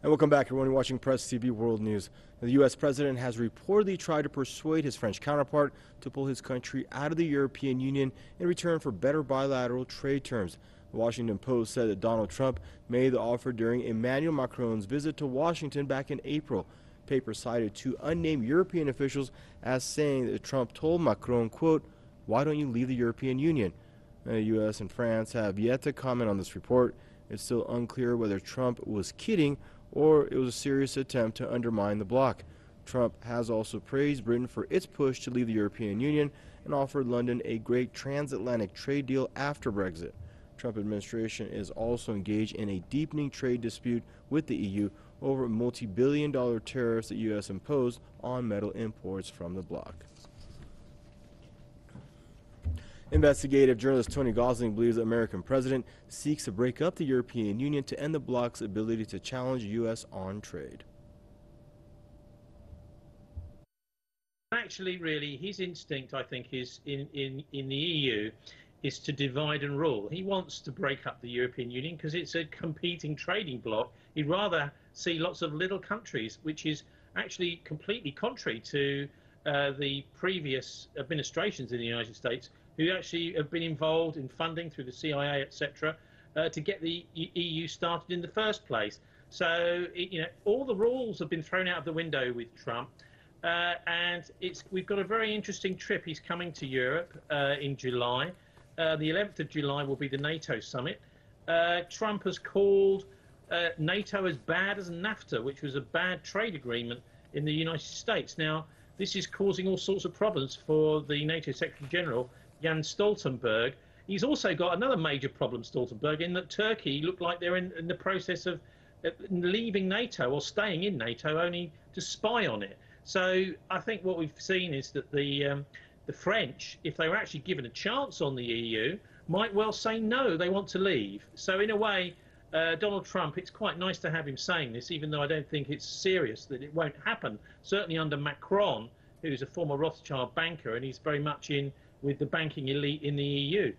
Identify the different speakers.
Speaker 1: And welcome back, everyone watching Press TV World News. The U.S. president has reportedly tried to persuade his French counterpart to pull his country out of the European Union in return for better bilateral trade terms. The Washington Post said that Donald Trump made the offer during Emmanuel Macron's visit to Washington back in April. The paper cited two unnamed European officials as saying that Trump told Macron, quote, "Why don't you leave the European Union?" The U.S. and France have yet to comment on this report. It's still unclear whether Trump was kidding or it was a serious attempt to undermine the bloc. Trump has also praised Britain for its push to leave the European Union and offered London a great transatlantic trade deal after Brexit. Trump administration is also engaged in a deepening trade dispute with the EU over multi-billion-dollar tariffs the U.S. imposed on metal imports from the bloc. Investigative journalist Tony Gosling believes the American president seeks to break up the European Union to end the bloc's ability to challenge the U.S. on trade.
Speaker 2: Actually, really, his instinct, I think, is in the EU is to divide and rule. He wants to break up the European Union because it's a competing trading bloc. He'd rather see lots of little countries, which is actually completely contrary to the previous administrations in the United States, who actually have been involved in funding through the CIA, etc., to get the EU started in the first place. So, all the rules have been thrown out of the window with Trump, and we've got a very interesting trip. He's coming to Europe in July. The 11th of July will be the NATO summit. Trump has called NATO as bad as NAFTA, which was a bad trade agreement in the United States. Now, this is causing all sorts of problems for the NATO Secretary General, Jens Stoltenberg. He's also got another major problem, Stoltenberg, in that Turkey look like they're in the process of leaving NATO or staying in NATO only to spy on it. So I think what we've seen is that the French, if they were actually given a chance on the EU, might well say no, they want to leave. So in a way, Donald Trump, it's quite nice to have him saying this, even though I don't think it's serious that it won't happen. Certainly under Macron, who's a former Rothschild banker, and he's very much in with the banking elite in the EU.